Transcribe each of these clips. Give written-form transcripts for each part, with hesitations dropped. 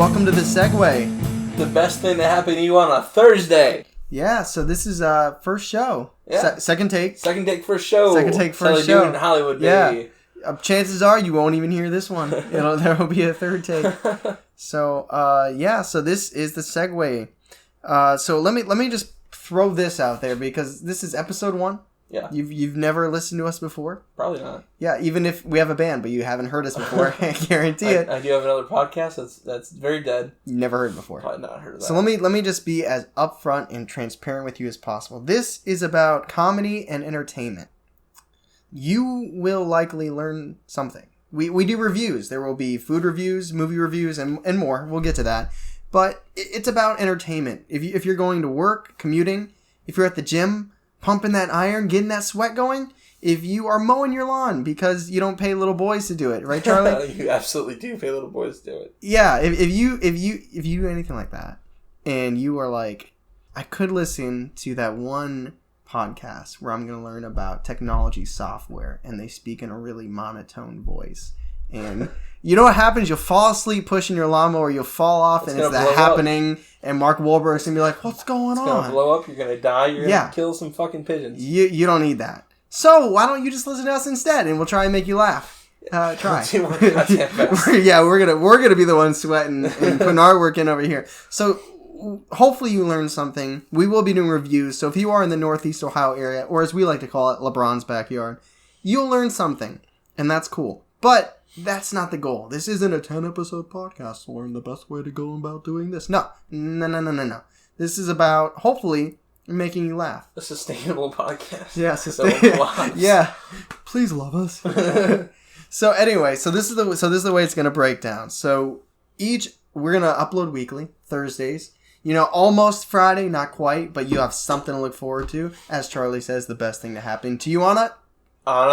welcome to the Seg-Way. The best thing that happened to you on a Thursday. Yeah, so this is first show. Yeah. Second take. Second take first show. Second take first show. show. In Hollywood, baby. Yeah. Chances are you won't even hear this one. There will be a third take. So, so this is the Seg-Way. So let me just throw this out there because this is episode 1. Yeah. You've never listened to us before? Probably not. Yeah, even if we have a band, but you haven't heard us before, I guarantee it. I do have another podcast that's very dead. You never heard before. Probably not heard of that. So let me just be as upfront and transparent with you as possible. This is about comedy and entertainment. You will likely learn something. We do reviews. There will be food reviews, movie reviews, and more. We'll get to that. But it's about entertainment. If you're going to work, commuting, if you're at the gym, pumping that iron, getting that sweat going, if you are mowing your lawn because you don't pay little boys to do it, right, Charlie? You absolutely do pay little boys to do it. Yeah, if you do anything like that, and you are like, I could listen to that one podcast where I'm going to learn about technology software, and they speak in a really monotone voice, and you know what happens? You'll fall asleep pushing your lawnmower, you'll fall off, and it's that happening. And Mark Wahlberg's going to be like, what's going on? It's going to blow up. You're going to die. You're going to kill some fucking pigeons. You don't need that. So why don't you just listen to us instead, and we'll try and make you laugh. Try. We're gonna be the ones sweating and putting our work in over here. So hopefully you learned something. We will be doing reviews. So if you are in the Northeast Ohio area, or as we like to call it, LeBron's backyard, you'll learn something, and that's cool. But that's not the goal. This isn't a 10-episode podcast to learn the best way to go about doing this. No. This is about, hopefully, making you laugh. A sustainable podcast. Yeah, sustainable. Yeah. Please love us. So anyway, so this is the way it's going to break down. So we're going to upload weekly, Thursdays. Almost Friday, not quite, but you have something to look forward to. As Charlie says, the best thing to happen to you on a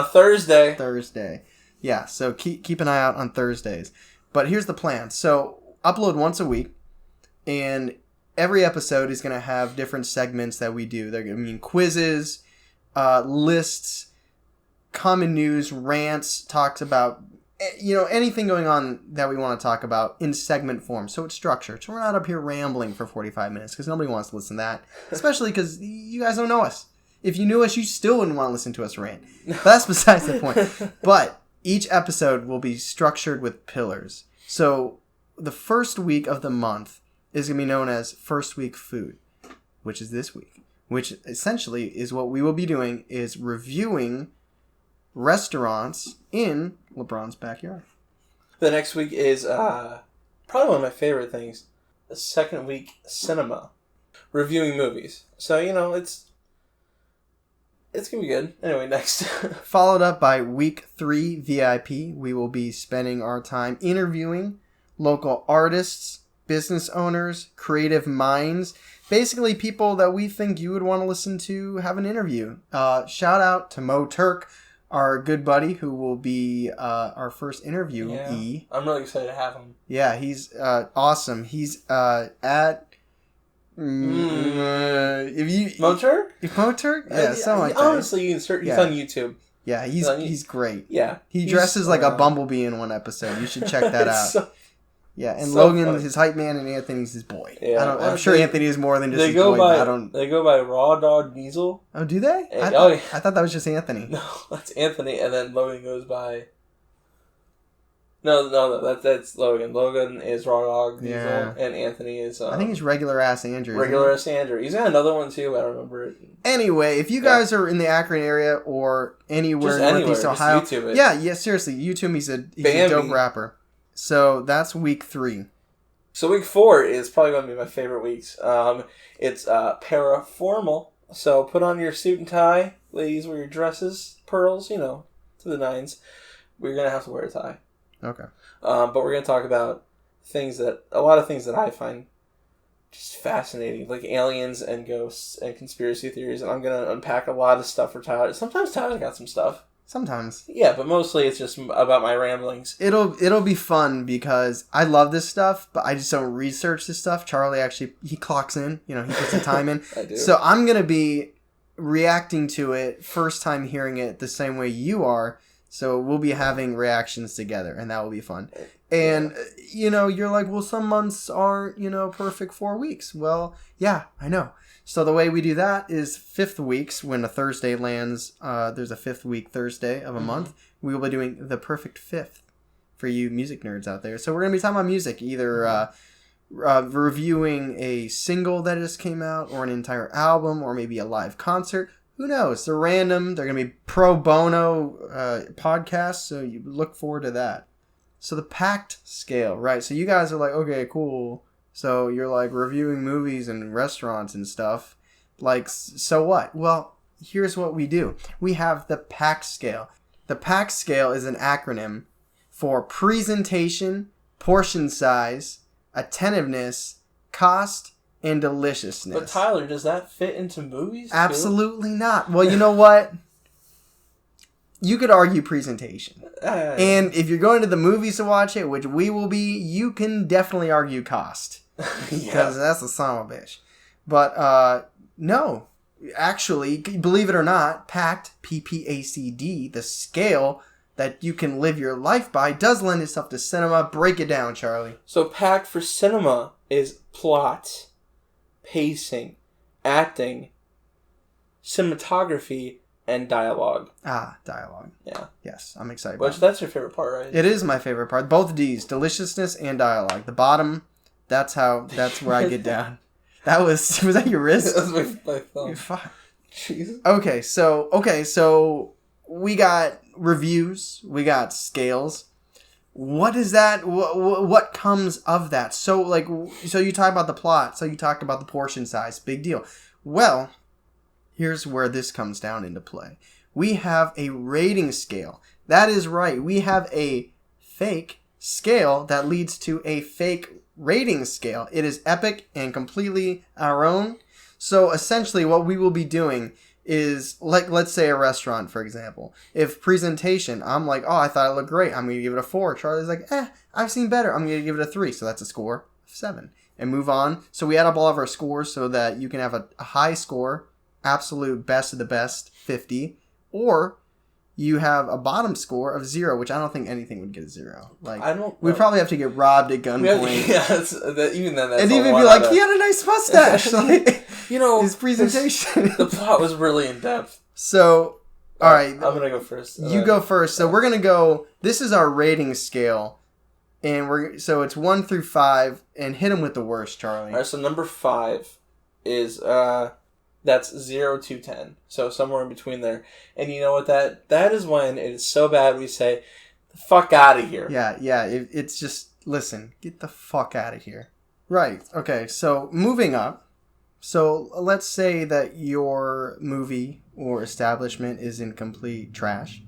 Thursday. Yeah, so keep an eye out on Thursdays. But here's the plan. So upload once a week, and every episode is going to have different segments that we do. They're going to mean quizzes, lists, common news, rants, talks about, anything going on that we want to talk about in segment form. So it's structured. So we're not up here rambling for 45 minutes because nobody wants to listen to that, especially because you guys don't know us. If you knew us, you still wouldn't want to listen to us rant. But that's besides the point. But each episode will be structured with pillars. So the first week of the month is going to be known as First Week Food, which is this week, which essentially is what we will be doing is reviewing restaurants in LeBron's backyard. The next week is probably one of my favorite things, the second week cinema, reviewing movies. So, it's going to be good. Anyway, next. Followed up by week 3 VIP. We will be spending our time interviewing local artists, business owners, creative minds, basically people that we think you would want to listen to have an interview. Shout out to Mo Turk, our good buddy, who will be our first interviewee. Yeah, I'm really excited to have him. Yeah, he's awesome. He's at... Moturk? Moturk? Yeah, something like that. Honestly, you can search. He's on YouTube. Yeah, he's great. Yeah. He dresses like a bumblebee in one episode. You should check that out. Yeah, and so Logan funny. is his hype man, and Anthony's his boy. Yeah, I'm sure Anthony is more than just his boy. They go by Raw Dog Diesel. Oh, do they? I thought that was just Anthony. No, that's Anthony, and then Logan goes by... No, that's Logan. Logan is Raw Dog Diesel, and Anthony is... I think he's Regular Ass Andrew. Regular Ass Andrew. He's got another one, too. I don't remember it. Anyway, if you guys are in the Akron area or anywhere in Northeast Ohio... Just YouTube it. Yeah, seriously. YouTube him. He's a dope rapper. So that's week 3. So week 4 is probably going to be my favorite weeks. It's paraformal. So put on your suit and tie. Ladies, wear your dresses, pearls, to the nines. We're going to have to wear a tie. Okay. But we're going to talk about a lot of things that I find just fascinating, like aliens and ghosts and conspiracy theories. And I'm going to unpack a lot of stuff for Tyler. Sometimes Tyler's got some stuff. Sometimes. Yeah, but mostly it's just about my ramblings. It'll be fun because I love this stuff, but I just don't research this stuff. Charlie actually, he clocks in. He puts the time in. I do. So I'm going to be reacting to it first time hearing it the same way you are. So we'll be having reactions together, and that will be fun. And, you're like, well, some months aren't, perfect 4 weeks. Well, yeah, I know. So the way we do that is 5th weeks, when a Thursday lands, there's a 5th week Thursday of a month, we will be doing the perfect 5th for you music nerds out there. So we're going to be talking about music, either reviewing a single that just came out, or an entire album, or maybe a live concert. Who knows? They're random. They're going to be pro bono podcasts, so you look forward to that. So the PPACD Scale, right? So you guys are like, okay, cool. So you're like reviewing movies and restaurants and stuff. Like, so what? Well, here's what we do. We have the PPACD Scale. The PPACD Scale is an acronym for presentation, portion size, attentiveness, cost, and deliciousness. But Tyler, does that fit into movies? Absolutely not. Well, you know what? You could argue presentation. And if you're going to the movies to watch it, which we will be, you can definitely argue cost. Because that's a son of a bitch. But, no. Actually, believe it or not, PPACD, PPACD, the scale that you can live your life by, does lend itself to cinema. Break it down, Charlie. So PPACD for cinema is plot, pacing, acting, cinematography, and dialogue. Dialogue. Yeah. Yes, I'm excited. That's your favorite part, right? It is my favorite part. Both D's, deliciousness and dialogue. The bottom, that's where I get down. Was that your wrist? That was my thumb. Jesus. Okay, so we got reviews, we got scales. What is that? What comes of that? So you talk about the plot. So you talk about the portion size. Big deal. Well, here's where this comes down into play. We have a rating scale. That is right. We have a fake scale that leads to a fake rating scale. It is epic and completely our own. So essentially what we will be doing is, let's say a restaurant, for example. If presentation, I'm like, oh, I thought it looked great, I'm going to give it a 4. Charlie's like, I've seen better, I'm going to give it a 3. So that's a score of 7. And move on. So we add up all of our scores so that you can have a high score, absolute best of the best, 50. Or you have a bottom score of 0, which I don't think anything would get a 0. We'd probably have to get robbed at gunpoint. Even then, that's and even be like, he had a nice mustache. His presentation. The plot was really in depth. So, all right. I'm going to go first. You go first. So we're going to go, this is our rating scale. And so it's 1 through 5. And hit them with the worst, Charlie. All right, so number 5 is, that's 0 to 10. So somewhere in between there. And you know what? That is when it is so bad we say, the fuck out of here. Yeah. It's just, listen, get the fuck out of here. Right. Okay, so moving up. So let's say that your movie or establishment is in complete trash.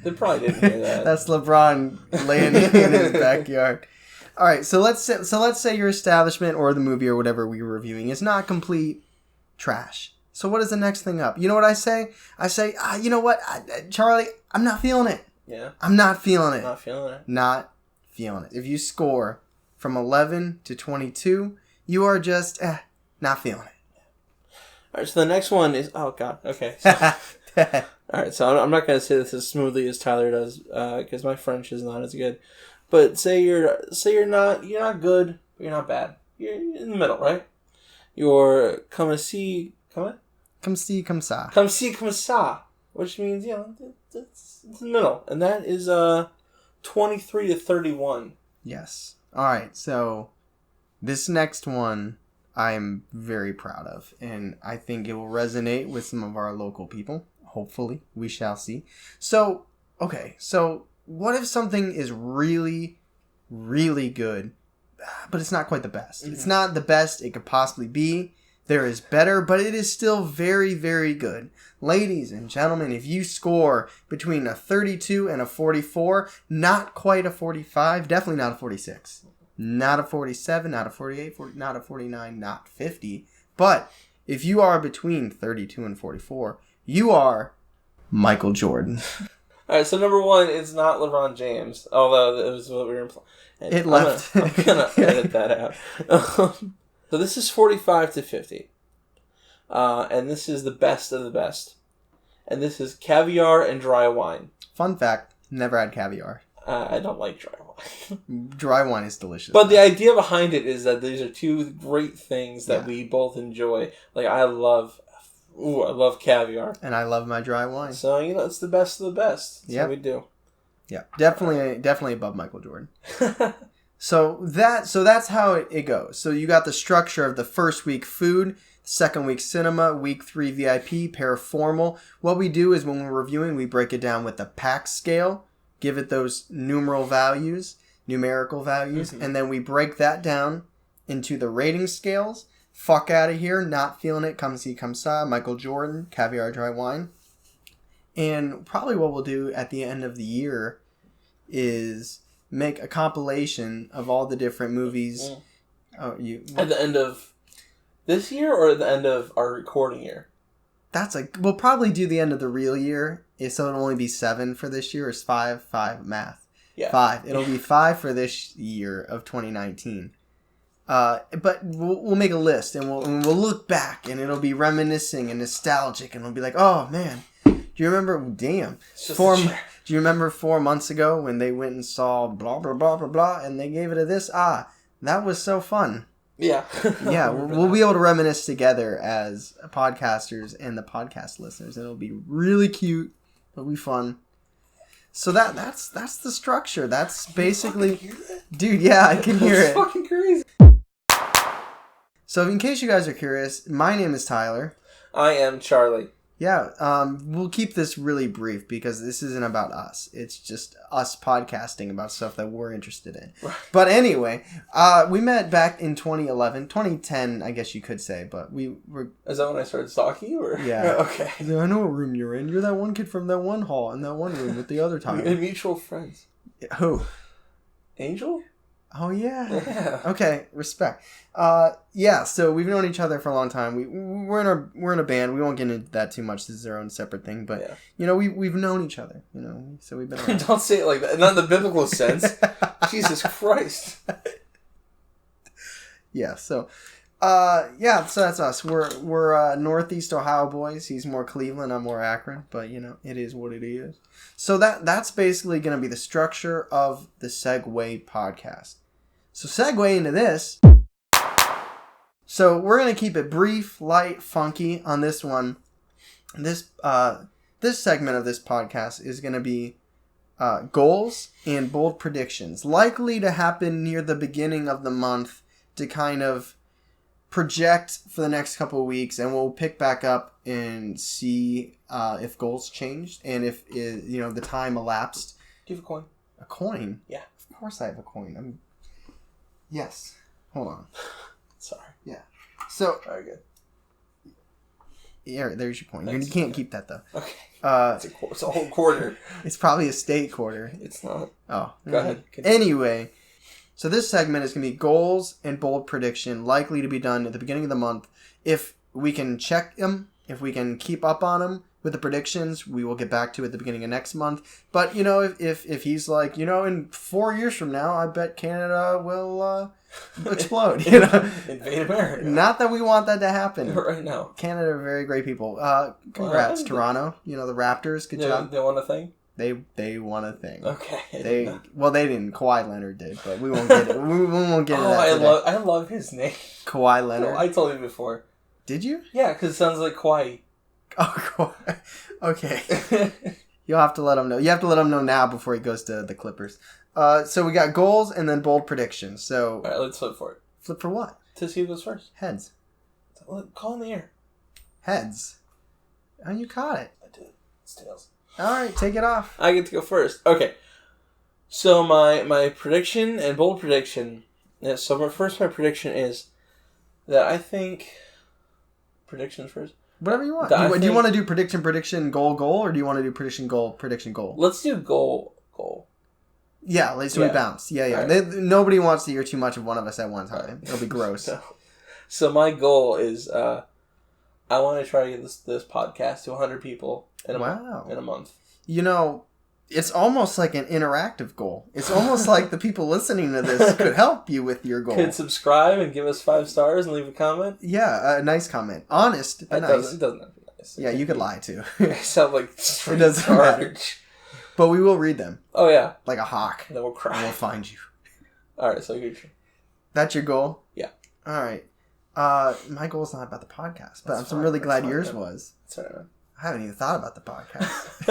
They probably didn't hear that. That's LeBron laying in his backyard. All right, so let's say your establishment or the movie or whatever we were reviewing is not complete trash. So what is the next thing up? You know what I say? I say, you know what, Charlie, I'm not feeling it. Yeah. I'm not feeling it. Not feeling it. Not feeling it. If you score from 11 to 22, you are just not feeling it. All right, so the next one is, oh god, okay. So, all right, so I'm not going to say this as smoothly as Tyler does, because my French is not as good. But say you're not good, but you're not bad. You're in the middle, right? You're comme ci, comme ça, which means it's in the middle, and that is 23 to 31. Yes. All right. So this next one I'm very proud of, and I think it will resonate with some of our local people. Hopefully, we shall see. So, okay. So, what if something is really, really good, but it's not quite the best? Mm-hmm. It's not the best it could possibly be. There is better, but it is still very, very good. Ladies and gentlemen, if you score between a 32 and a 44, not quite a 45, definitely not a 46, not a 47, not a 48, not a 49, not 50. But if you are between 32 and 44, you are Michael Jordan. All right, so number 1 is not LeBron James, although that was what we were implying. It left. I'm gonna edit that out. So this is 45 to 50. And this is the best of the best. and this is caviar and dry wine. Fun fact, never had caviar. I don't like dry wine. Dry wine is delicious. But the idea behind it is that these are two great things that we both enjoy. Like, I love caviar. And I love my dry wine. So, it's the best of the best. That's what we do. Yeah, definitely above Michael Jordan. So that's how it goes. So you got the structure of the first week food, second week cinema, week 3 VIP, paraformal. What we do is when we're reviewing, we break it down with the PPACD Scale, give it those numerical values, and then we break that down into the rating scales. Fuck out of here, not feeling it, come see, come saw, Michael Jordan, caviar, dry wine. And probably what we'll do at the end of the year is make a compilation of all the different movies. At the end of this year or at the end of our recording year? We'll probably do the end of the real year, so it'll only be 7 for this year. It's 5 math. Yeah. 5. It'll be 5 for this year of 2019. But we'll make a list and we'll look back and it'll be reminiscing and nostalgic and we'll be like, oh man, do you remember? Damn. Do you remember 4 months ago when they went and saw blah blah blah blah blah and they gave it a this? That was so fun. Yeah. Yeah, we'll be able to reminisce together as podcasters and the podcast listeners. And it'll be really cute. It'll be fun. So that's the structure. That's basically, dude. Yeah, I can hear it. Fucking crazy. So in case you guys are curious, my name is Tyler. I am Charlie. Yeah, we'll keep this really brief because this isn't about us. It's just us podcasting about stuff that we're interested in. Right. But anyway, we met back in 2011, 2010, I guess you could say, but we were... Is that when I started stalking you? Or? Yeah. Okay. I know what room you're in. You're that one kid from that one hall in that one room with the other time. We're mutual friends. Who? Angel? Oh, yeah. Yeah. Okay, respect. Yeah, so we've known each other for a long time. We're in a band. We won't get into that too much. This is our own separate thing. But, we've known each other, so we've been around. Don't say it like that. Not in the biblical sense. Jesus Christ. Yeah, so that's us. We're Northeast Ohio boys. He's more Cleveland, I'm more Akron, but it is what it is. So that's basically going to be the structure of the Seg-Way Podcast. So segue into this. So we're going to keep it brief, light, funky on this one. This segment of this podcast is going to be goals and bold predictions, likely to happen near the beginning of the month to kind of project for the next couple of weeks, and we'll pick back up and see if goals changed and if the time elapsed. Do you have a coin? A coin? Yeah. Of course I have a coin. Yes. Hold on. Sorry. Yeah. So. Very good. Yeah, there's your coin. Thanks. You can't keep that though. Okay. It's a whole quarter. It's probably a state quarter. It's not. Oh. Go ahead. Anyway. So this segment is going to be goals and bold prediction, likely to be done at the beginning of the month. If we can check them, if we can keep up on them with the predictions, we will get back to it at the beginning of next month. But, if he's like, in 4 years from now, I bet Canada will explode. Invade America. Not that we want that to happen. Right now. Canada are very great people. Congrats, Toronto. The Raptors. Good job. They won a thing? They won a thing. Okay. They didn't. Kawhi Leonard did, but we won't get it. We won't get into that. I love his name. Kawhi Leonard. I told you before. Did you? Yeah, because it sounds like Kawhi. Oh, Kawhi. Okay. You'll have to let him know. You have to let him know now before he goes to the Clippers. So we got goals and then bold predictions. So. All right, let's flip for it. Flip for what? To see who goes first. Heads. Call in the air. Heads. Oh, you caught it. I did. It's tails. All right, take it off. I get to go first. Okay. So my prediction and bold prediction. Yeah, so my prediction is that I think predictions first. Whatever you want. Do you want to do prediction, goal, or do you want to do prediction, goal? Let's do goal. Yeah, we bounce. Yeah. Right. Nobody wants to hear too much of one of us at one time. It'll be gross. So my goal is I want to try to get this podcast to 100 people in a month. It's almost like an interactive goal. It's almost like the people listening to this could help you with your goal. Could subscribe and give us 5 stars and leave a comment. Yeah, a nice comment. Honest, but nice. It doesn't have to be that. Yeah, you could lie too. I sound like it doesn't matter. But we will read them. Oh, yeah. Like a hawk. And then we'll cry. And we'll find you. Alright, so you're... That's your goal? Yeah. Alright. My goal's not about the podcast, but I'm really glad yours was. That's right, man. I haven't even thought about the podcast.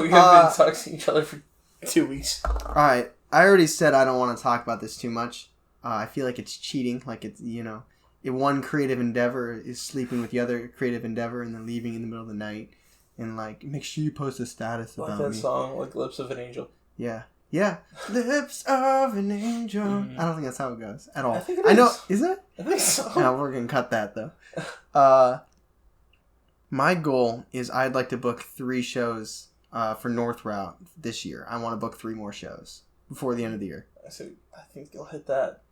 We have been talking to each other for 2 weeks. Alright. I already said I don't want to talk about this too much. I feel like it's cheating. Like it's, one creative endeavor is sleeping with the other creative endeavor and then leaving in the middle of the night. And, like, make sure you post a status about me. Like that song, like Lips of an Angel. Yeah. Yeah. Lips of an Angel. I don't think that's how it goes at all. I think it is. I know. Is it? I think so. No, we're going to cut that, though. My goal is I'd like to book 3 shows for North Route this year. I want to book 3 more shows before the end of the year. So I think you'll hit that.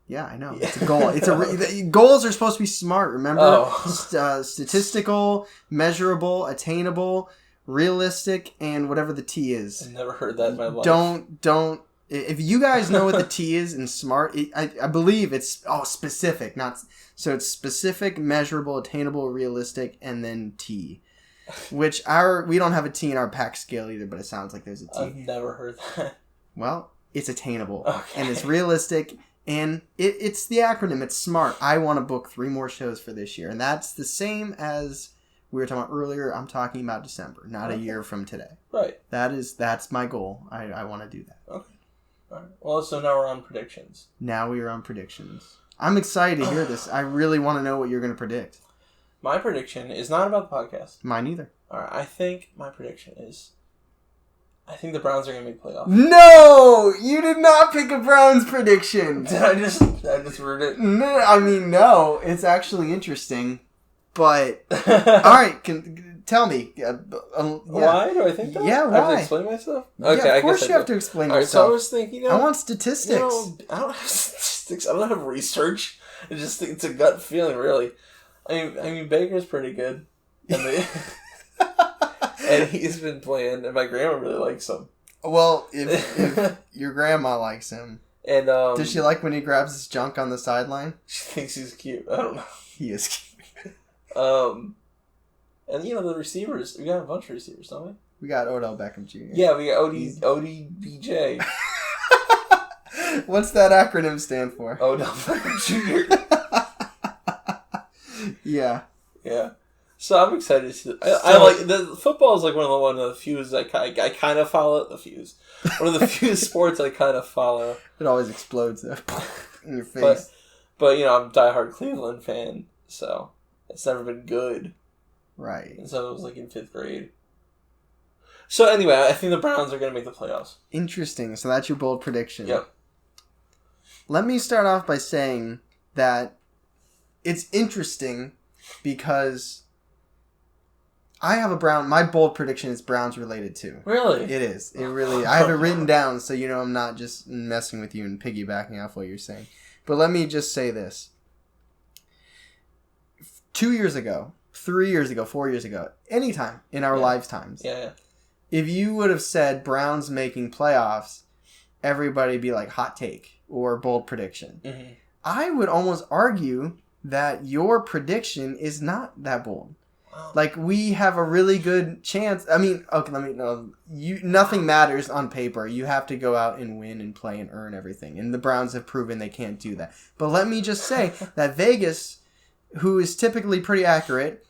Yeah, I know. It's a goal. Goals are supposed to be smart, remember? Oh. Statistical, measurable, attainable, realistic, and whatever the T is. I've never heard that in my life. Don't. If you guys know what the T is in smart, I believe it's specific. So it's specific, measurable, attainable, realistic, and then T. Which we don't have a T in our PPACD Scale either, but it sounds like there's a T. I've never heard that. Well, it's attainable. Okay. And it's realistic. And it's the acronym. It's SMART. I want to book 3 more shows for this year. And that's the same as we were talking about earlier. I'm talking about December, not a year from today. Right. That's my goal. I want to do that. Okay. All right. Well, so now we're on predictions. Now we are on predictions. I'm excited to hear this. I really want to know what you're going to predict. My prediction is not about the podcast. Mine either. All right. I think my prediction is... I think the Browns are going to make playoffs. No! You did not pick a Browns prediction! Did I just ruined it? No. It's actually interesting. But, alright, tell me. Yeah. Why do I think that? Yeah, why? I have to explain myself? Okay, yeah, of course you have to explain yourself. So I was thinking, I want statistics. I don't have statistics. I don't have research. I just think it's a gut feeling, really. I mean, Baker's pretty good. And and he's been playing, and my grandma really likes him. Well, if your grandma likes him. And does she like when he grabs his junk on the sideline? She thinks he's cute. I don't know. He is cute. And the receivers, we got a bunch of receivers, don't we? We got Odell Beckham Jr. Yeah, we got ODBJ. What's that acronym stand for? Odell Beckham Jr. Yeah. Yeah. So I'm excited to. I like the football is like one of the few I kind of follow the fews. One of the few sports I kind of follow. It always explodes in your face. But I'm a diehard Cleveland fan, so it's never been good. Right. And so it was like in 5th grade. So anyway, I think the Browns are going to make the playoffs. Interesting. So that's your bold prediction. Yep. Let me start off by saying that it's interesting because I have my bold prediction is Browns related too. Really? It is. It really, I have it written down so I'm not just messing with you and piggybacking off what you're saying. But let me just say this. 2 years ago, 3 years ago, 4 years ago, anytime in our lifetimes. Yeah. If you would have said Browns making playoffs, everybody would be like hot take or bold prediction. Mm-hmm. I would almost argue that your prediction is not that bold. Wow. Like, we have a really good chance. I mean, okay, nothing matters on paper. You have to go out and win and play and earn everything. And the Browns have proven they can't do that. But let me just say that Vegas, who is typically pretty accurate,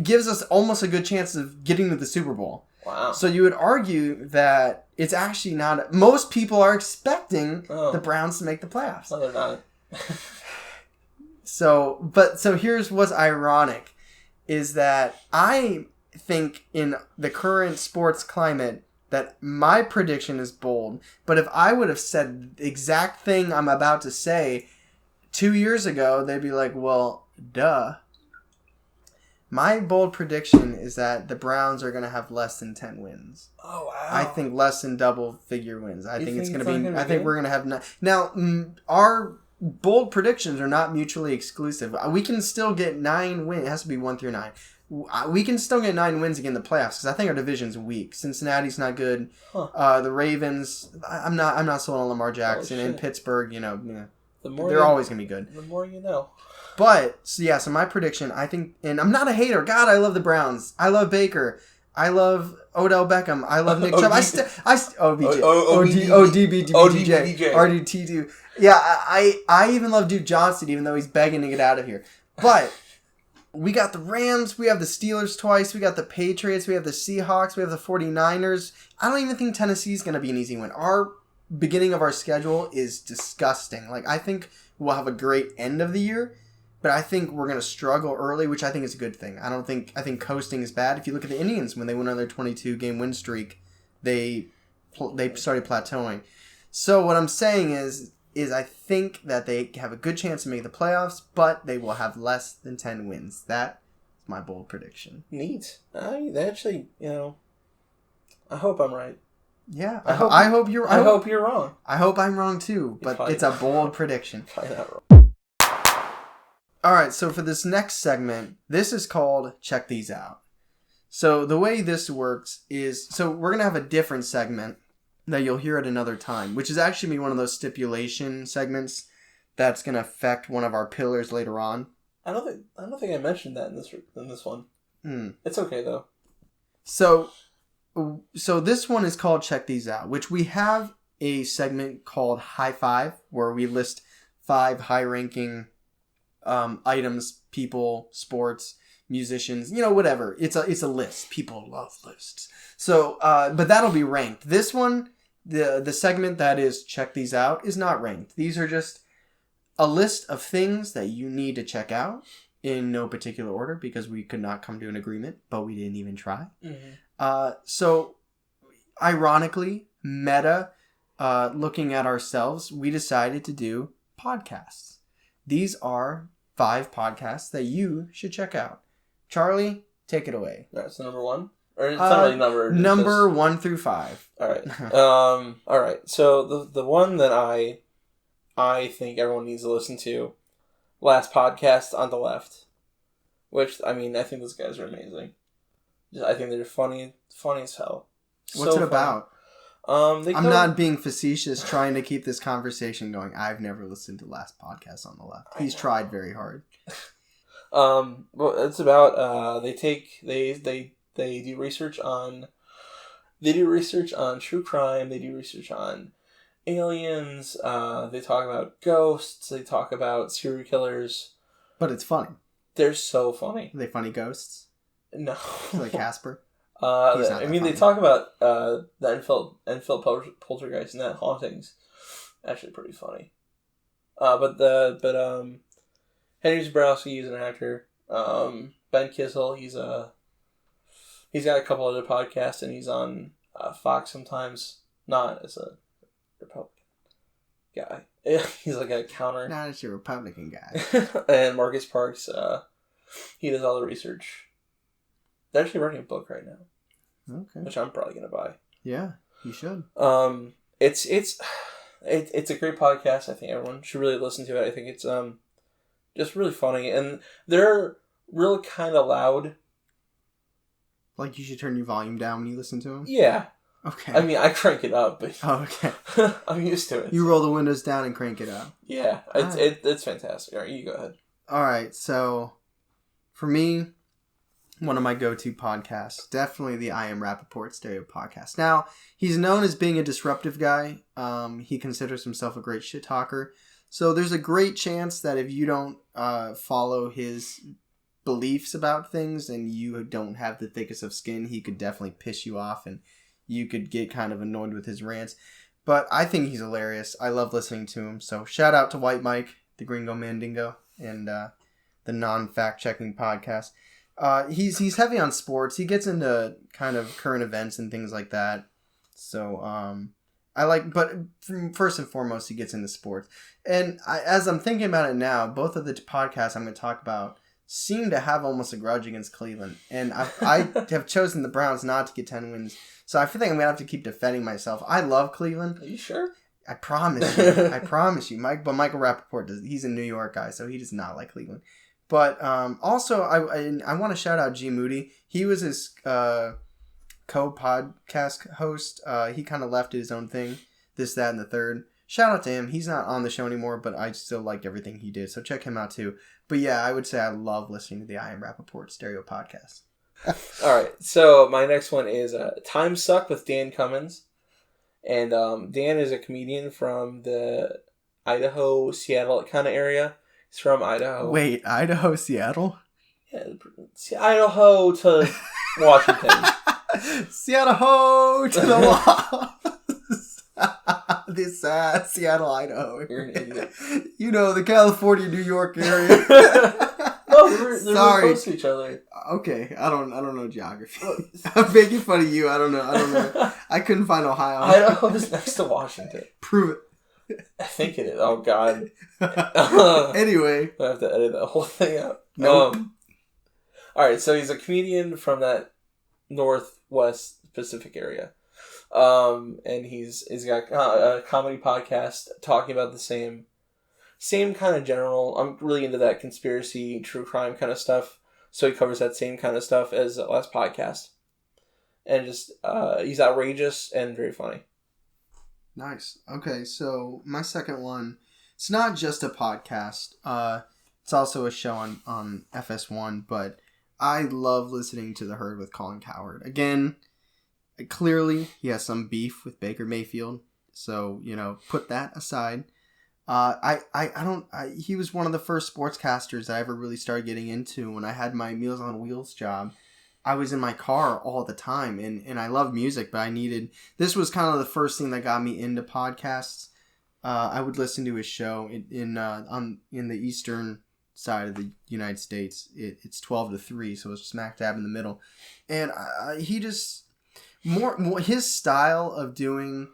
gives us almost a good chance of getting to the Super Bowl. Wow. So you would argue that it's actually not... Most people are expecting the Browns to make the playoffs. No, they're not. So here's what's ironic, is that I think in the current sports climate that my prediction is bold, but if I would have said the exact thing I'm about to say 2 years ago, they'd be like, well, duh. My bold prediction is that the Browns are going to have less than 10 wins. Oh, wow. I think less than double-figure wins. I think it's going to be... I think we're going to have... Now, our bold predictions are not mutually exclusive. We can still get 9 wins. It has to be 1 through 9. We can still get 9 wins again in the playoffs because I think our division's weak. Cincinnati's not good. The Ravens... I'm not sold on Lamar Jackson. And Pittsburgh, they're always going to be good. The more you know. But, so my prediction, I think, and I'm not a hater. God, I love the Browns. I love Baker. I love Odell Beckham. I love Nick Chubb. RDT2. Yeah, I even love Duke Johnson, even though he's begging to get out of here. But we got the Rams. We have the Steelers twice. We got the Patriots. We have the Seahawks. We have the 49ers. I don't even think Tennessee's going to be an easy win. Our beginning of our schedule is disgusting. Like, I think we'll have a great end of the year. But I think we're going to struggle early, which I think is a good thing. I think coasting is bad. If you look at the Indians, when they went on their 22-game win streak, they started plateauing. So what I'm saying is I think that they have a good chance to make the playoffs, but they will have less than 10 wins. That's my bold prediction. Neat. Actually, I hope I'm right. Yeah, I hope you're wrong. I hope I'm wrong too, but it's a bold prediction. Probably not wrong. All right, so for this next segment, this is called Check These Out. So the way this works is, we're going to have a different segment that you'll hear at another time, which is actually one of those stipulation segments that's going to affect one of our pillars later on. I don't think I mentioned that in this one. It's okay though. So this one is called Check These Out, which we have a segment called High Five, where we list 5 high-ranking items, people, sports, musicians, whatever. It's a list. People love lists. So, but that'll be ranked. This one, the segment that is Check These Out, is not ranked. These are just a list of things that you need to check out in no particular order because we could not come to an agreement, but we didn't even try. Mm-hmm. So, ironically, looking at ourselves, we decided to do podcasts. These are 5 podcasts that you should check out. Charlie, take it away. That's number 1? Or it's not really numbered. Number 1 through 5. All right. All right. So the one that I think everyone needs to listen to, Last Podcast on the Left, which, I think those guys are amazing. I think they're funny as hell. What's it about? I'm not being facetious trying to keep this conversation going. I've never listened to Last Podcast on the Left. He's tried very hard. Well, it's about they do research on true crime. They do research on aliens. They talk about ghosts. They talk about serial killers. But it's funny. They're so funny. Are they funny ghosts? No. Like Casper? They talk about the Enfield poltergeist and that hauntings. Actually, pretty funny. But Henry Zabrowski is an actor. Ben Kissel, he's got a couple other podcasts, and he's on Fox sometimes. Not as a Republican guy. He's like a counter. Not as a Republican guy. And Marcus Parks, he does all the research. They're actually writing a book right now. Okay. Which I'm probably gonna buy. Yeah, you should. It's a great podcast. I think everyone should really listen to it. I think it's just really funny, and they're really kind of loud. Like you should turn your volume down when you listen to them? Yeah. Okay. I crank it up, but okay. I'm used to it. You roll the windows down and crank it up. Yeah, it's fantastic. All right, you go ahead. All right, so for me, one of my go-to podcasts, definitely the I Am Rappaport Stereo podcast. Now, he's known as being a disruptive guy. He considers himself a great shit talker. So there's a great chance that if you don't follow his beliefs about things and you don't have the thickest of skin, he could definitely piss you off and you could get kind of annoyed with his rants. But I think he's hilarious. I love listening to him. So shout out to White Mike, the Gringo Mandingo, and the non-fact-checking podcast. He's heavy on sports. He gets into kind of current events and things like that. So I like, but first and foremost, he gets into sports. And as I'm thinking about it now, both of the podcasts I'm going to talk about seem to have almost a grudge against Cleveland. And I have chosen the Browns not to get 10 wins. So I feel like I'm going to have to keep defending myself. I love Cleveland. Are you sure? I promise you. I promise you. But Michael Rappaport, he's a New York guy, so he does not like Cleveland. But also, I want to shout out G. Moody. He was his co-podcast host. He kind of left his own thing, this, that, and the third. shout out to him. He's not on the show anymore, but I still liked everything he did. So check him out too. But yeah, I would say I love listening to the I Am Rappaport Stereo Podcast. All right. So my next one is Time Suck with Dan Cummins. And Dan is a comedian from the Idaho, Seattle kind of area. He's from Idaho. Wait, Idaho, Seattle? Yeah, Idaho to Washington. Seattle to the wall. This Seattle, Idaho. You're an idiot. You know, the California, New York area. No, they're really close to each other. Okay, I don't know geography. I'm making fun of you. I don't know. I couldn't find Ohio. Idaho is next to Washington. Prove it. I think it is. Oh God. Anyway, I have to edit that whole thing out. Nope. All right, so he's a comedian from that Northwest Pacific area, and he's got a comedy podcast talking about the same kind of general. I'm really into that conspiracy, true crime kind of stuff. So he covers that same kind of stuff as the last podcast. And just, he's outrageous and very funny. Nice. Okay, so my second one, it's not just a podcast. It's also a show on FS1, but I love listening to The Herd with Colin Cowherd. Again, clearly he has some beef with Baker Mayfield. So, put that aside. He was one of the first sportscasters I ever really started getting into. When I had my Meals on Wheels job, I was in my car all the time, and I love music, but this was kind of the first thing that got me into podcasts. I would listen to his show in the eastern side of the United States. It's 12 to 3, so it's smack dab in the middle. And he just, more his style of doing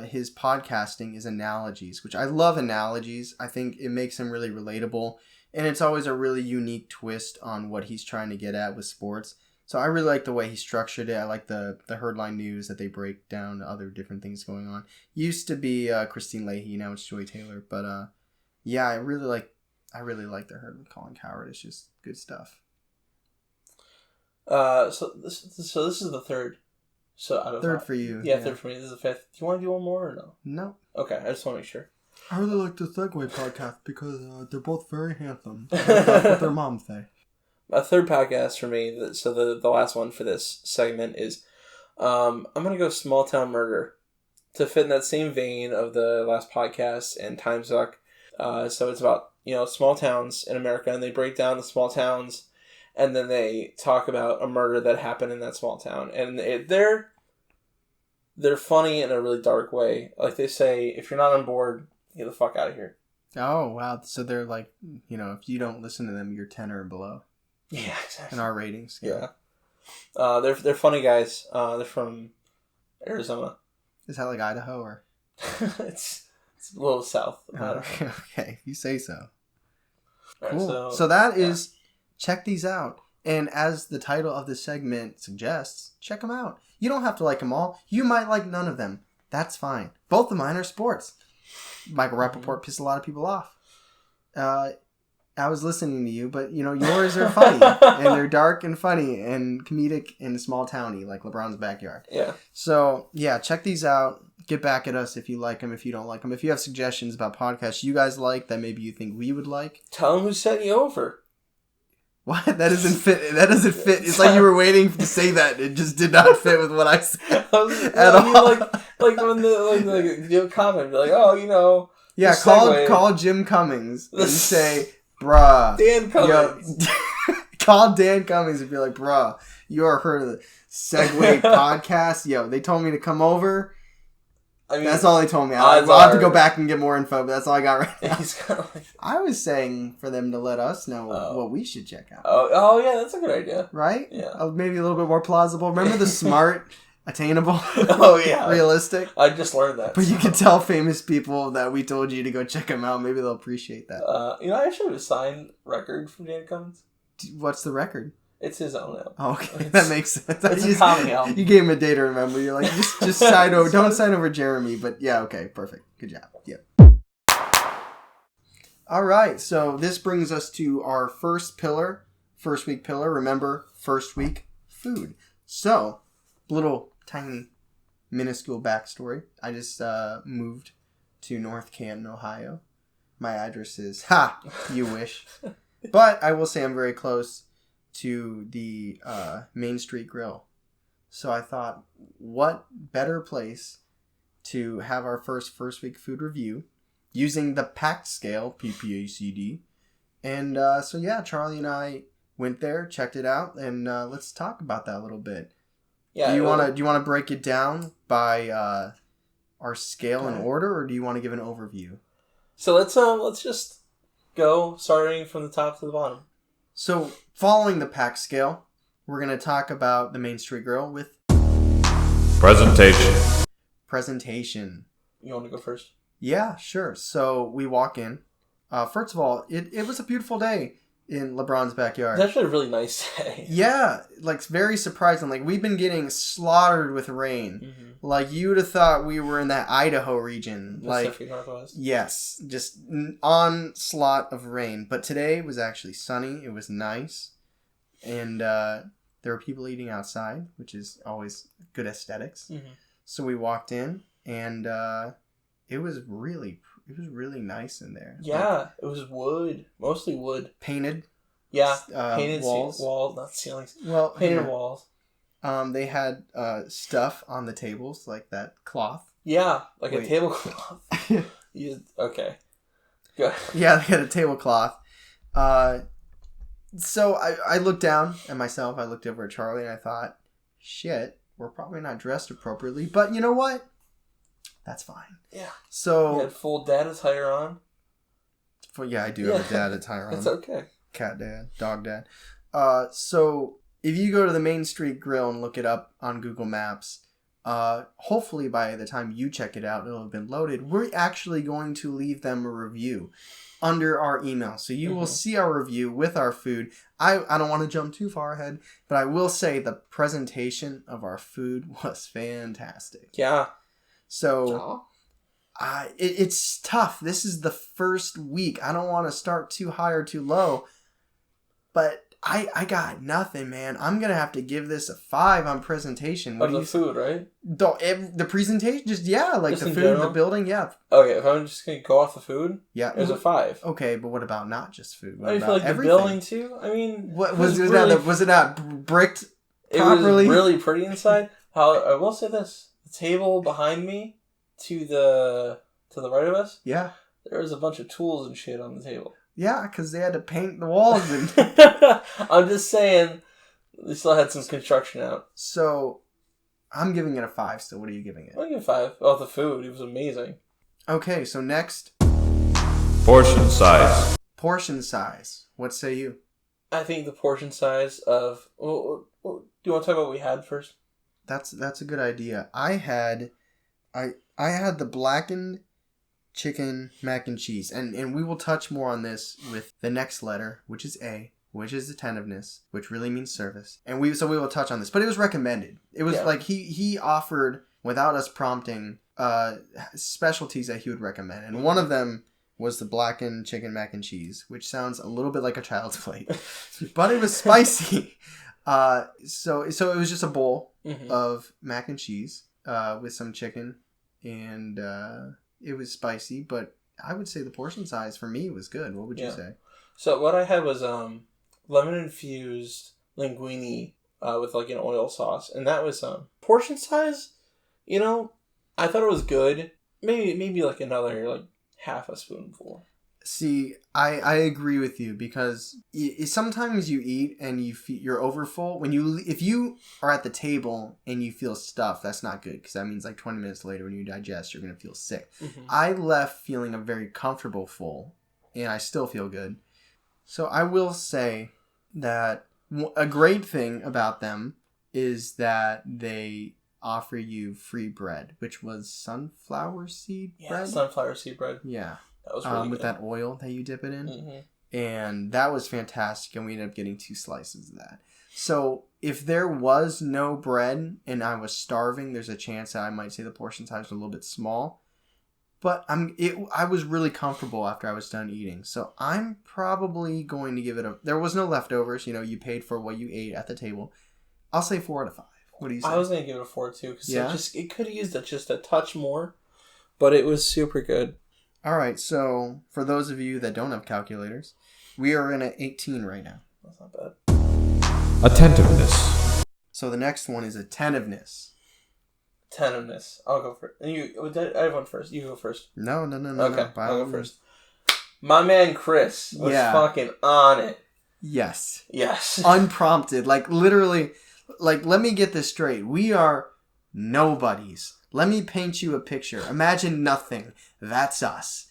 his podcasting is analogies, which I love analogies. I think it makes him really relatable, and it's always a really unique twist on what he's trying to get at with sports. So I really like the way he structured it. I like the Herdline news that they break down other different things going on. Used to be Christine Leahy, now it's Joy Taylor. But yeah, I really like the Herd with Colin Cowherd. It's just good stuff. So this is the third. So out of third for you. Yeah, third for me. This is the fifth. Do you want to do one more or no? No. Okay, I just want to make sure. I really like the Seg-Way Podcast because they're both very handsome. That's what their moms say. A third podcast for me, so the last one for this segment is, I'm going to go Small Town Murder to fit in that same vein of the last podcast and Time Suck. So it's about, small towns in America, and they break down the small towns, and then they talk about a murder that happened in that small town. And they're funny in a really dark way. Like they say, if you're not on board, get the fuck out of here. Oh, wow. So they're like, if you don't listen to them, you're 10 or below. Yeah, exactly. In our ratings. Yeah. They're funny guys. They're from Arizona. Is that like Idaho or? It's a little south of Idaho. Okay, you say so. Cool. So that is, check these out. And as the title of this segment suggests, check them out. You don't have to like them all. You might like none of them. That's fine. Both of mine are sports. Michael Rappaport pissed a lot of people off. I was listening to you, but, yours are funny. And they're dark and funny and comedic and small towny, like LeBron's backyard. Yeah. So, yeah, check these out. Get back at us if you like them, if you don't like them. If you have suggestions about podcasts you guys like that maybe you think we would like. Tell them who sent you over. What? That doesn't fit. That doesn't fit. It's like you were waiting to say that. It just did not fit with what I said all. Like when the comment, be like, oh, yeah, call Jim Cummins and say, bruh. Dan Cummins. Call Dan Cummins and be like, bruh, you ever heard of the Seg-Way Podcast? Yo, they told me to come over. I mean, that's all they told me. I'll have to go back and get more info, but that's all I got right now. I was saying for them to let us know what we should check out. Oh, yeah, that's a good idea. Right? Yeah. Maybe a little bit more plausible. Remember the smart, attainable? Oh, yeah. Realistic? I just learned that. But you can tell famous people that we told you to go check them out. Maybe they'll appreciate that. I actually have a signed record from Dan Cummins. What's the record? It's his own album. Oh, okay. That makes sense. It's a comedy album. You gave him a day to remember. You're like, just sign over. Don't sign over Jeremy. But yeah, okay. Perfect. Good job. Yep. All right. So this brings us to our first week pillar. Remember, first week food. So, little tiny minuscule backstory. I just moved to North Canton, Ohio. My address is, you wish. But I will say I'm very close to the Main Street Grill. So I thought, what better place to have our first week food review using the PACD Scale, PPACD. And so yeah, Charlie and I went there, checked it out, and let's talk about that a little bit. Yeah. Do you want to break it down by our scale in order, or do you want to give an overview? So let's just go starting from the top to the bottom. So following the PACD Scale, we're going to talk about the Main Street Grill with presentation. You want to go first? Yeah, sure. So we walk in. First of all, it was a beautiful day in LeBron's backyard. It's actually a really nice day. Yeah, like very surprising. Like we've been getting slaughtered with rain. Mm-hmm. Like you would have thought we were in that Idaho region. Pacific Northwest. Yes, just onslaught of rain. But today was actually sunny. It was nice, and there were people eating outside, which is always good aesthetics. Mm-hmm. So we walked in, and it was really nice in there. Yeah, like, it was wood, mostly wood. Painted. Yeah, painted walls, not ceilings. Well, painted walls. They had stuff on the tables, like that cloth. Yeah, like a tablecloth. Okay. Go. Yeah, they had a tablecloth. So I looked down at myself. I looked over at Charlie, and I thought, shit, we're probably not dressed appropriately. But you know what? That's fine. Yeah. So you had full dad attire on? Yeah, I do have a dad attire on. It's okay. Cat dad, dog dad. So if you go to the Main Street Grill and look it up on Google Maps, hopefully by the time you check it out, it'll have been loaded. We're actually going to leave them a review under our email. So you will see our review with our food. I don't want to jump too far ahead, but I will say the presentation of our food was fantastic. Yeah. So it's tough. This is the first week. I don't want to start too high or too low, but I got nothing, man. I'm going to have to give this a 5 on presentation. What of the food, right? The presentation? Just the food, general? The building, yeah. Okay, if I'm just going to go off the food, it was a 5. Okay, but what about not just food? What I feel like everything? The building, too? I mean... Was it not bricked properly? It was really pretty inside. I will say this. The table behind me to the right of us, yeah, there was a bunch of tools and shit on the table. Yeah, because they had to paint the walls. And I'm just saying, they still had some construction out. So, I'm giving it a 5 still. What are you giving it? I'll give it a 5. Oh, the food. It was amazing. Okay, so next. Portion size. Portion size. What say you? I think the portion size of... do you want to talk about what we had first? That's a good idea. I had the blackened chicken mac and cheese, and we will touch more on this with the next letter, which is A, which is attentiveness, which really means service, and we will touch on this. But it was recommended. It was like he offered without us prompting specialties that he would recommend, and one of them was the blackened chicken mac and cheese, which sounds a little bit like a child's plate, but it was spicy. So it was just a bowl of mac and cheese with some chicken, and it was spicy, but I would say the portion size for me was good. What would you say? So what I had was lemon infused linguine with like an oil sauce, and that was portion size. You know, I thought it was good. Maybe like another like half a spoonful. See, I agree with you because sometimes you eat and you're overfull. If you are at the table and you feel stuffed, that's not good because that means like 20 minutes later when you digest, you're going to feel sick. Mm-hmm. I left feeling a very comfortable full, and I still feel good. So I will say that a great thing about them is that they offer you free bread, which was sunflower seed bread? Yeah, sunflower seed bread. Yeah. That was really with good. that oil that you dip it in. Mm-hmm. And that was fantastic, and we ended up getting 2 slices of that. So if there was no bread and I was starving, there's a chance that I might say the portion size was a little bit small. But I was really comfortable after I was done eating. So I'm probably going to give it there was no leftovers. You know, you paid for what you ate at the table. I'll say 4 out of 5. What do you say? I was going to give it a 4 too, because it could have used just a touch more. but it was super good. All right, so for those of you that don't have calculators, we are in at 18 right now. That's not bad. Attentiveness. So the next one is attentiveness. Attentiveness. I'll go first. I have one first. You go first. No. Okay, I'll go first. My man Chris was fucking on it. Yes. Unprompted. Like, literally, like, let me get this straight. We are nobodies. Let me paint you a picture. Imagine nothing. That's us.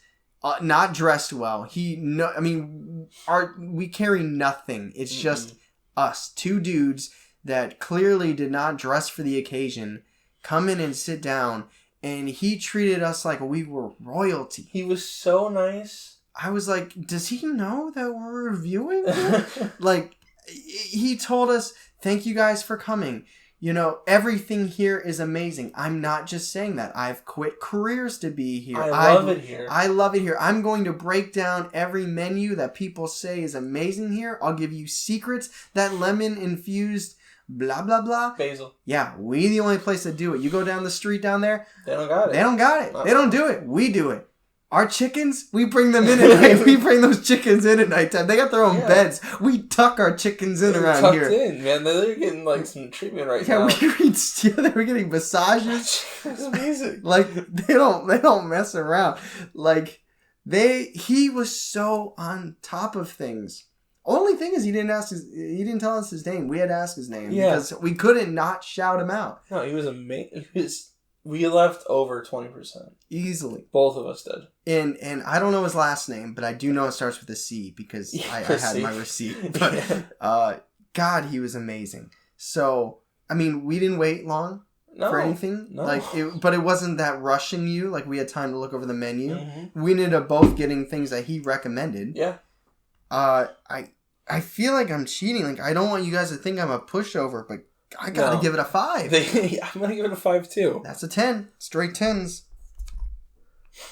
Not dressed well. We carry nothing. It's just us. Two dudes that clearly did not dress for the occasion come in and sit down, and he treated us like we were royalty. He was so nice. I was like, does he know that we're reviewing him? Like, he told us, thank you guys for coming. You know, everything here is amazing. I'm not just saying that. I've quit careers to be here. I love it here. I love it here. I'm going to break down every menu that people say is amazing here. I'll give you secrets. That lemon infused blah, blah, blah. Basil. Yeah, we the only place that do it. You go down the street down there. They don't got it. They don't got it. They don't do it. We do it. Our chickens, we bring them in at night. We bring those chickens in at nighttime. They got their own beds. We tuck our chickens in around here. Tucked in, man. They're getting like some treatment right now. They were getting massages. It's amazing. Like they don't mess around. Like he was so on top of things. Only thing is he didn't tell us his name. We had to ask his name because we couldn't not shout him out. No, he was amazing. We left over 20%. Easily. Both of us did. And I don't know his last name, but I do know it starts with a C because I had my receipt. But God, he was amazing. So, I mean, we didn't wait long for anything. No. But it wasn't that rushing you. Like, we had time to look over the menu. Mm-hmm. We ended up both getting things that he recommended. Yeah. I feel like I'm cheating. Like, I don't want you guys to think I'm a pushover, but I gotta give it a 5. I'm gonna give it a 5 too. That's a 10. Straight 10s.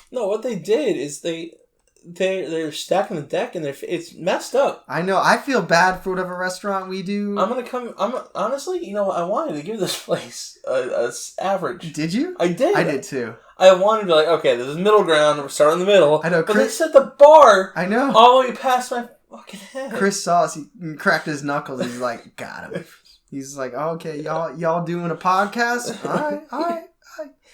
No, what they did is they're stacking the deck and it's messed up. I know. I feel bad for whatever restaurant we do. Honestly, you know, I wanted to give this place a average. Did you? I did. I did too. I wanted to be like, okay, this is middle ground. We're starting in the middle. I know. But they set the bar. I know. All the way past my fucking head. Chris saw us. He cracked his knuckles. He's like, got him. He's like, oh, okay, y'all doing a podcast? All right.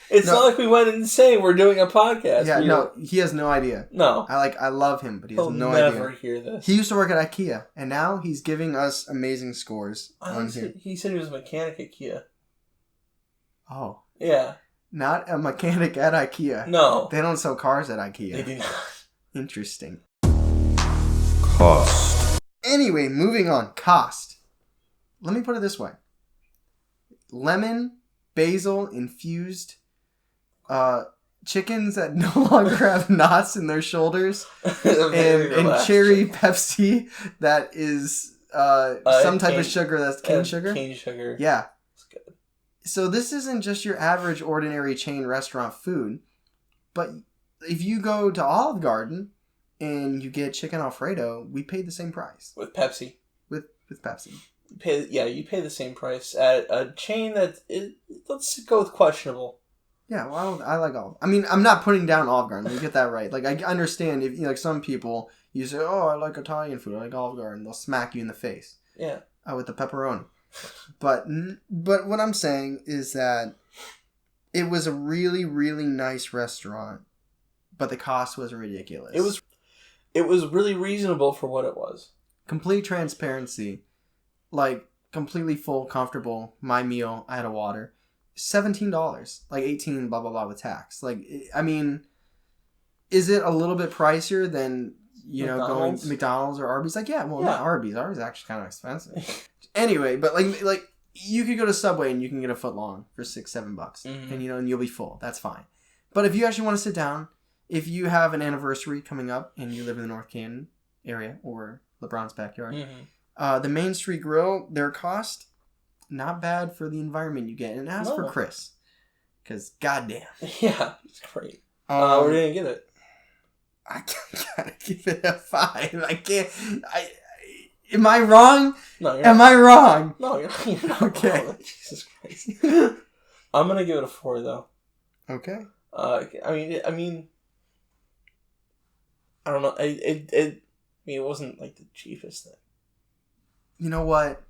It's not like we went and say we're doing a podcast. Yeah, no, he has no idea. No. I love him, but he has no idea. He'll never hear this. He used to work at IKEA, and now he's giving us amazing scores on here. He said he was a mechanic at IKEA. Oh. Yeah. Not a mechanic at IKEA. No. They don't sell cars at IKEA. They do not. Interesting. Cost. Anyway, moving on. Cost. Let me put it this way. Lemon, basil, infused chickens that no longer have knots in their shoulders, and cherry Pepsi that is some type of sugar that's cane sugar. Cane sugar. Yeah. That's good. So this isn't just your average, ordinary chain restaurant food, but if you go to Olive Garden and you get chicken Alfredo, we paid the same price. With Pepsi. With Pepsi. You pay the same price at a chain let's go with questionable. Yeah, well, I like Olive. I mean, I'm not putting down Olive Garden. Let me get that right. Like, I understand if like some people, you say, "Oh, I like Italian food. I like Olive Garden." They'll smack you in the face. Yeah. With the pepperoni. But what I'm saying is that it was a really, really nice restaurant, but the cost was ridiculous. It was really reasonable for what it was. Complete transparency. Like, completely full, comfortable, my meal, I had a water. $17. Like, $18, blah, blah, blah, with tax. Like, I mean, is it a little bit pricier than, going to McDonald's or Arby's? Like, yeah, well, not Arby's. Arby's is actually kind of expensive. Anyway, but, like, you could go to Subway and you can get a foot long for $6-7. Mm-hmm. And, and you'll be full. That's fine. But if you actually want to sit down, if you have an anniversary coming up and you live in the North Canton area or LeBron's backyard, the Main Street Grill, their cost, not bad for the environment you get. And ask for Chris. Because, goddamn. Yeah, it's great. Where did you get it? I gotta give it a 5. I can't. Am I wrong? No, Am I wrong? No, you're not okay. wrong. Jesus Christ. I'm going to give it a 4, though. Okay. I mean, I don't know. It wasn't like the cheapest thing. You know what?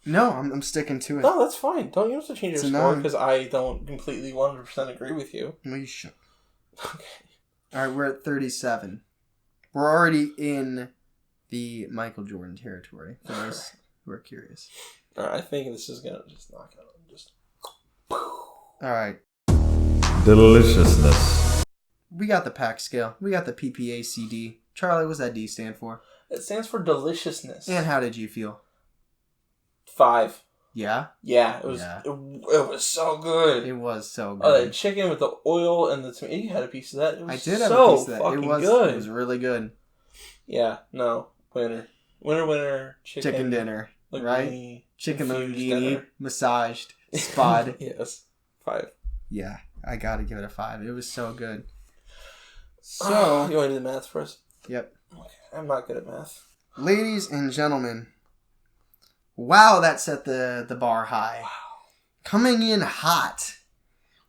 No, I'm sticking to it. No, that's fine. Don't you have to change your It's a score 9. because I don't completely 100% agree with you. No, you should. Okay. All right, we're at 37. We're already in the Michael Jordan territory, for those who are curious. All right, I think this is going to just knock out. All right. Deliciousness. We got the PAC scale. We got the PPACD. Charlie, what's that D stand for? It stands for Deliciousness. And how did you feel? 5. Yeah? Yeah, it was. Yeah. It was so good. It was so good. Oh, that chicken with the oil and the tomato. You had a piece of that. It was I did so have a piece of that. Fucking It good. was really good. Yeah, no. Winner. Chicken dinner. Linguine, right? Chicken infused linguine, dinner. massaged, spod. Yes. 5. Yeah, I gotta give it a 5. It was so good. So, you want to do the math first? Yep. Okay. I'm not good at math. Ladies and gentlemen, wow, that set the bar high. Wow. Coming in hot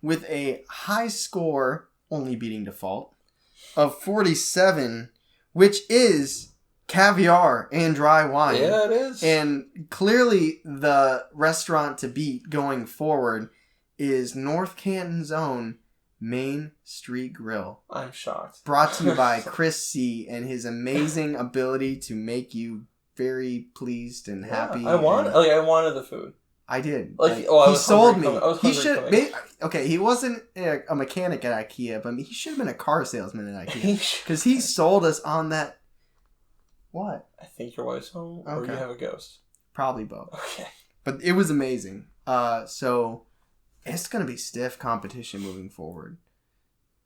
with a high score, only beating default, of 47, which is caviar and dry wine. Yeah, it is. And clearly the restaurant to beat going forward is North Canton's own Main Street Grill. I'm shocked. Brought to you by Chris C. and his amazing ability to make you very pleased and happy. I wanted the food. I did. He sold me. He should. Okay, he wasn't a mechanic at IKEA, but he should have been a car salesman at IKEA because he sold us on that. What? I think your wife's home, or you have a ghost. Probably both. Okay. But it was amazing. So it's gonna be stiff competition moving forward.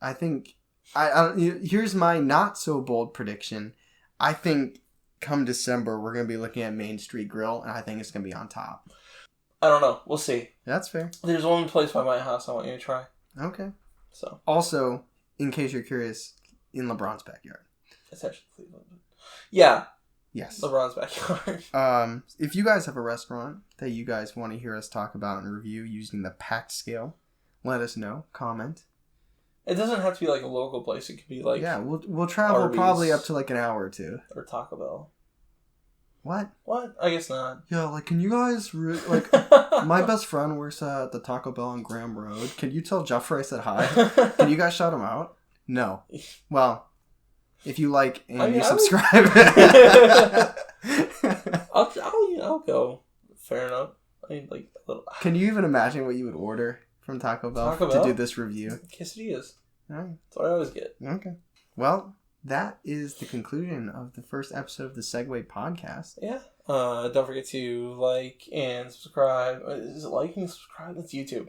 I think. Here's my not so bold prediction. I think come December we're gonna be looking at Main Street Grill, and I think it's gonna be on top. I don't know. We'll see. That's fair. There's one place by my house I want you to try. Okay. So. Also, in case you're curious, in LeBron's backyard. It's actually Cleveland. Yeah. Yes. LeBron's backyard. If you guys have a restaurant that you guys want to hear us talk about and review using the PAC scale, let us know. Comment. It doesn't have to be like a local place. It could be like we'll travel Arby's probably up to like an hour or two. or Taco Bell. What? I guess not. Yeah, like can you guys my best friend works at the Taco Bell on Graham Road. Can you tell Jeffrey I said hi? Can you guys shout him out? No. Well, if you like and you subscribe. I'll go. Fair enough. I mean, like a little. Can you even imagine what you would order from Taco Bell to do this review? Quesadillas. All right. That's what I always get. Okay. Well, that is the conclusion of the first episode of the Seg-Way Podcast. Yeah. Don't forget to like and subscribe. Is it like and subscribe? That's YouTube.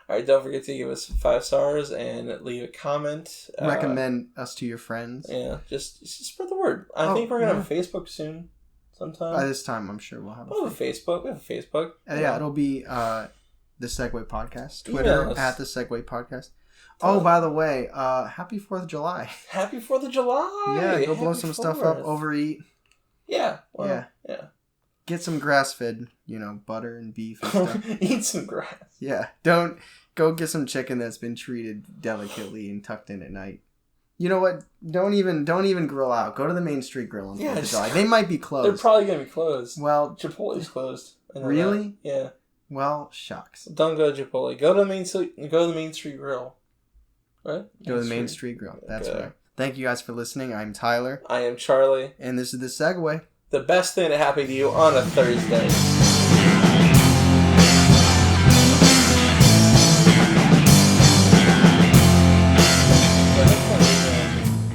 All right. Don't forget to give us 5 stars and leave a comment. Recommend us to your friends. Yeah. Just spread the word. I think we're gonna have a Facebook soon. Sometime. By this time, I'm sure we'll have a Facebook. We have a Facebook. Yeah, it'll be the Seg-Way Podcast. Twitter at the Seg-Way Podcast. Oh, by the way, happy 4th of July. Happy 4th of July. Yeah, go blow some stuff up, overeat. Yeah. Well, yeah. Get some grass-fed, butter and beef and stuff. Eat some grass. Yeah. Don't go get some chicken that's been treated delicately and tucked in at night. You know what? Don't even grill out. Go to the Main Street Grill on 4th of July. They might be closed. They're probably going to be closed. Well, Chipotle's closed. Really? Yeah. Well, shucks. Don't go to Chipotle. Go to the Main Street Grill. Right? Go to the Main Street Grill. That's right. Thank you guys for listening. I'm Tyler. I am Charlie. And this is the Seg-Way. The best thing that happened to you on a Thursday.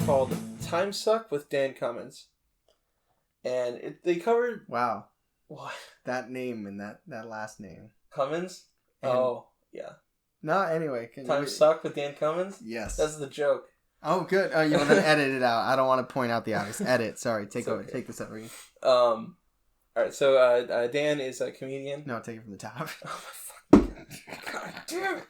Called Time Suck with Dan Cummins. And they covered... Wow. What? That name and that last name. Cummins? And yeah. No, anyway. Time Suck with Dan Cummins? Yes. That's the joke. Oh, good. Oh, you want to edit it out. I don't want to point out the obvious. Edit. Sorry. Take this over. All right. So Dan is a comedian. No, take it from the top. Oh my fucking God damn it.